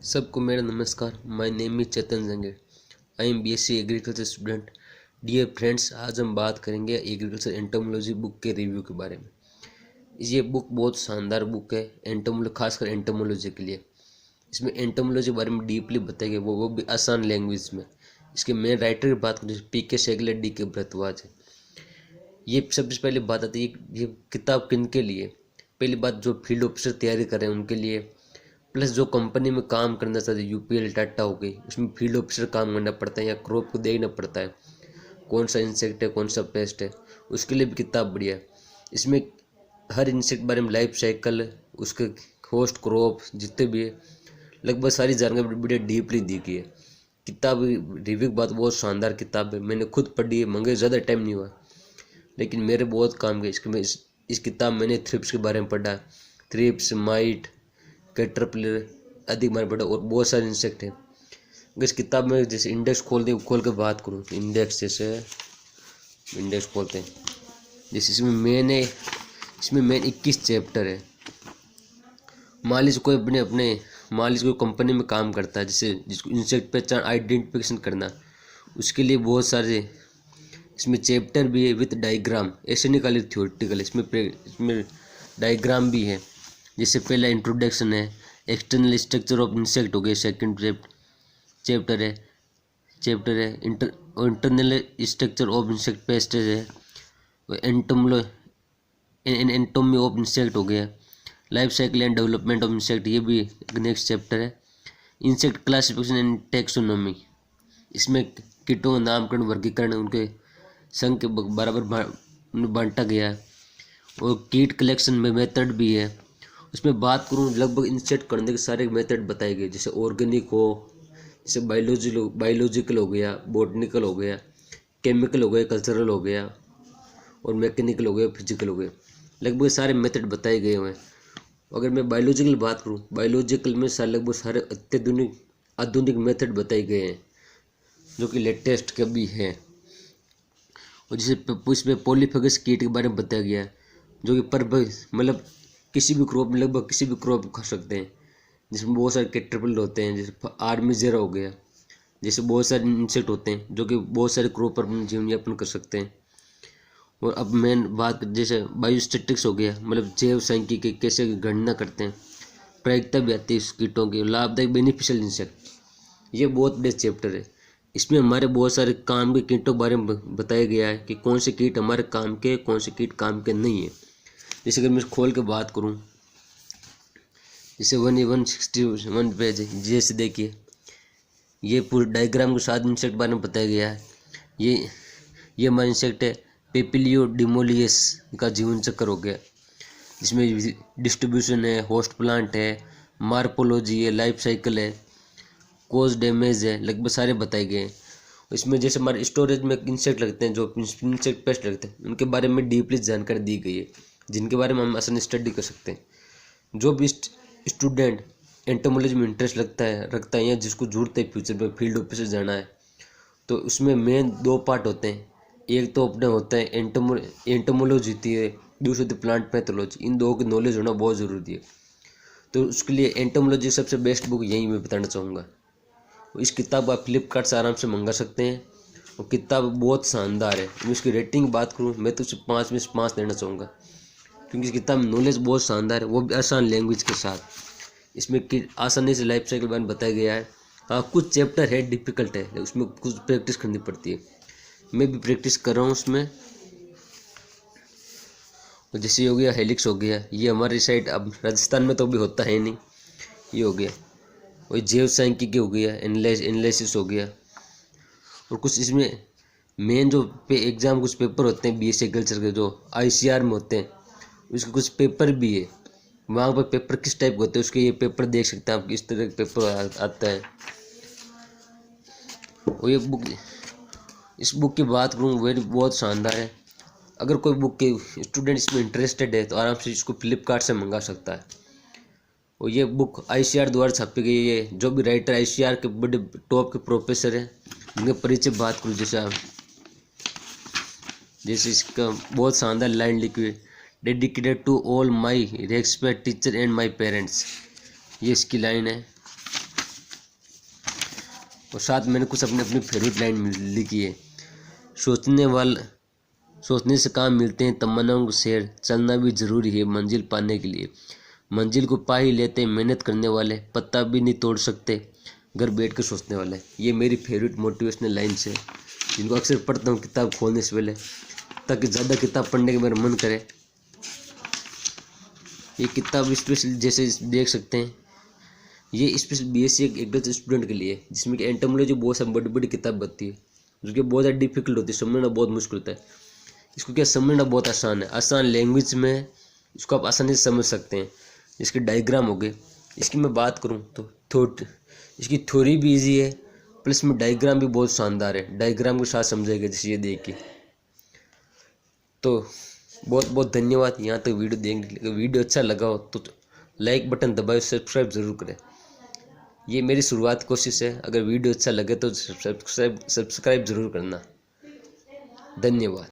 सबको मेरा नमस्कार। My name is Chetan Jange. I am BSc agriculture student. Dear friends, आज हम बात करेंगे एग्रीकल्चर एंटोमोलॉजी बुक के रिव्यू के बारे में। ये बुक बहुत शानदार बुक है एंटोमोलॉजी, खासकर एंटोमोलॉजी के लिए। इसमें एंटोमोलॉजी के बारे में डीपली बताया गया, वो भी आसान लैंग्वेज में। इसके मेन राइटर की बात करें पी के सेगले, डी के भरद्वाज है। ये सबसे पहले बात आती है ये किताब किन के लिए। पहली बात, जो फील्ड ऑफिसर तैयारी कर रहे हैं उनके लिए, प्लस जो कंपनी में काम करना चाहते हैं, यूपीएल टाटा हो गई, उसमें फील्ड ऑफिसर काम करना पड़ता है या क्रॉप को देखना पड़ता है कौन सा इंसेक्ट है कौन सा पेस्ट है, उसके लिए भी किताब बढ़िया है। इसमें हर इंसेक्ट बारे में लाइफ साइकिल, उसके होस्ट क्रॉप जितने भी है, लगभग सारी जानकारी बढ़िया डीपली दी गई है। किताब रिव्यू की बात, बहुत शानदार किताब है। मैंने खुद पढ़ी है, मगर ज़्यादा टाइम नहीं हुआ, लेकिन मेरे बहुत काम गए इसके। इस किताब मैंने थ्रिप्स के बारे में पढ़ा, थ्रिप्स, माइट, कैटरपिलर आदि बारे में पढ़ा, और बहुत सारे इंसेक्ट हैं। अगर इस किताब में जैसे इंडेक्स खोल के बात करूँ तो इंडेक्स, जैसे इंडेक्स खोलते हैं, जैसे इसमें मेन 21 चैप्टर है। मान लीजिए कोई कंपनी में काम करता है, जैसे जिसको इंसेक्ट पहचान आइडेंटिफिकेशन करना, उसके लिए बहुत सारे इसमें चैप्टर भी है विथ डायग्राम। ऐसे नहीं खाली थ्योरेटिकल, इसमें डायग्राम भी है। जैसे पहला इंट्रोडक्शन है, एक्सटर्नल स्ट्रक्चर ऑफ इंसेक्ट हो गया, सेकंड चैप्टर है इंटरनल स्ट्रक्चर ऑफ इंसेक्ट पेस्टेज है, एंटोमी ऑफ इंसेक्ट हो गया, life cycle and development of insect, ये भी नेक्स्ट चैप्टर है। इंसेक्ट क्लासिफिकेशन एंड टेक्सोनॉमी, इसमें कीटों का नामकरण, वर्गीकरण, उनके संघ के बराबर बांटा गया है। और कीट कलेक्शन में मेथड भी है। उसमें बात करूँ, लगभग इंसेक्ट करने के सारे मेथड बताए गए, जैसे ऑर्गेनिक हो, जैसे बायोलॉजिकल हो गया, बॉटनिकल हो गया, केमिकल हो गया, कल्चरल हो गया, और मैकेनिकल हो गया, फिजिकल हो गया। लगभग सारे मेथड बताए गए हुए हैं। अगर मैं बायोलॉजिकल बात करूँ, बायोलॉजिकल में लगभग सारे आधुनिक मेथड बताए गए हैं, जो कि लेटेस्ट के भी हैं। और जैसे इसमें पॉलीफेगस कीट के बारे में बताया गया है, जो कि मतलब लगभग किसी भी क्रॉप खा सकते हैं, जिसमें बहुत सारे कैटरपिलर होते हैं, जैसे आर्मी ज़ेरा हो गया, जैसे बहुत सारे इंसेक्ट होते हैं जो कि बहुत सारे क्रॉप पर अपना जीवन यापन कर सकते हैं। और अब मेन बात, जैसे बायोस्टैटिक्स हो गया, मतलब जैव सांख्यिकी कैसे गणना करते हैं, प्रायिकता भी आती है इस कीटों की, लाभदायक बेनिफिशियल इंसेक्ट, ये बहुत बड़े चैप्टर है। इसमें हमारे बहुत सारे काम के कीटों के बारे में बताया गया है कि कौन से कीट हमारे काम के, कौन से कीट काम के नहीं है। जैसे अगर मैं खोल के बात करूं, जैसे 161 पेज है, जैसे देखिए ये पूरे डायग्राम के साथ इंसेक्ट बारे में बताया गया है। ये हमारा इंसेक्ट है पेपिलियो डिमोलियस का जीवन चक्र हो गया, जिसमें डिस्ट्रीब्यूशन है, होस्ट प्लांट है, मार्पोलॉजी है, लाइफ साइकिल है, कोज डैमेज है, लगभग सारे बताए गए हैं। इसमें जैसे हमारे स्टोरेज में इंसेक्ट लगते हैं, जो इंसेक्ट पेस्ट लगते हैं, उनके बारे में डीपली जानकारी दी गई है, जिनके बारे में हम आसानी स्टडी कर सकते हैं। जो भी स्टूडेंट एंटोमोलॉजी में इंटरेस्ट रखता है या जिसको जरूरत है फ्यूचर में फील्ड ऑफिसर जाना है, तो उसमें मेन 2 पार्ट होते हैं। एक तो अपने होता है एंटोमोलॉजी होती है, दूसरी होती है प्लांट पैथोलॉजी। इन दो की नॉलेज होना बहुत ज़रूरी है। तो उसके लिए एंटोमोलॉजी सबसे बेस्ट बुक यही मैं बताना चाहूँगा। इस किताब आप फ्लिपकार्ट से आराम से मंगा सकते हैं, और किताब बहुत शानदार है। मैं इसकी रेटिंग बात करूँ, मैं तो उसे 5 में से 5 देना चाहूँगा, क्योंकि इस किताब में नॉलेज बहुत शानदार है, वो भी आसान लैंग्वेज के साथ। इसमें आसानी से लाइफ साइकिल बारे में बताया गया है। हाँ, कुछ चैप्टर है डिफ़िकल्ट है, उसमें कुछ प्रैक्टिस करनी पड़ती है। मैं भी प्रैक्टिस कर रहा हूँ उसमें। और जैसे हो गया हेलिक्स हो गया, ये हमारी साइड अब राजस्थान में तो भी होता है नहीं, ये हो गया। और जैव सांख्यिकी हो गया, एनालिसिस हो गया। और कुछ इसमें मेन जो एग्जाम कुछ पेपर होते हैं बीएससी एग्रीकल्चर के, जो आईसीआर में होते हैं, उसके कुछ पेपर भी है। वहाँ पर पेपर किस टाइप के होते हैं, उसके ये पेपर देख सकते हैं आप, किस तरह का पेपर आता है। और इस बुक की बात करूँ, वह बहुत शानदार है। अगर कोई बुक के स्टूडेंट इसमें इंटरेस्टेड है तो आराम से इसको फ्लिपकार्ट से मंगा सकता है। और ये बुक आईसीआर द्वारा छापी गई है। जो भी राइटर आईसीआर के बड़े टॉप के प्रोफेसर हैं, उनके परिचय बात करूँ, जैसे इसका बहुत शानदार लाइन लिखी हुई, dedicated to all my respect teacher and my parents, ये इसकी लाइन है। और साथ मैंने कुछ अपनी फेवरेट लाइन लिखी है। सोचने से काम मिलते हैं तमन्नाओं के शेर, चलना भी जरूरी है मंजिल पाने के लिए। मंजिल को पा ही लेते हैं मेहनत करने वाले, पत्ता भी नहीं तोड़ सकते घर बैठ कर सोचने वाले। ये मेरी फेवरेट मोटिवेशनल लाइन्स है, जिनको अक्सर पढ़ता हूँ किताब खोलने से पहले, ताकि ज़्यादा किताब पढ़ने का मेरा मन करे। ये किताब स्पेशल जैसे देख सकते हैं, ये स्पेशल बीएससी एग्रीकल्चर स्टूडेंट के लिए, जिसमें कि एंटोमोलॉजी बहुत सारी बड़ी बड़ी किताब बनती है, जो कि बहुत ज़्यादा डिफिकल्ट होती है, समझना बहुत मुश्किल होता है। इसको क्या समझना बहुत आसान है, आसान लैंग्वेज में इसको आप आसानी से समझ सकते हैं। इसके डायग्राम हो गए, इसकी मैं बात करूं तो इसकी थ्योरी भी इजी है, प्लस में डायग्राम भी बहुत शानदार है, डायग्राम के साथ समझेगा जैसे ये देख के। तो बहुत बहुत धन्यवाद यहाँ तक वीडियो देखने के लिए। वीडियो अच्छा लगा हो तो लाइक बटन दबाए, सब्सक्राइब ज़रूर करें। ये मेरी शुरुआत कोशिश है, अगर वीडियो अच्छा लगे तो सब्सक्राइब ज़रूर करना। धन्यवाद।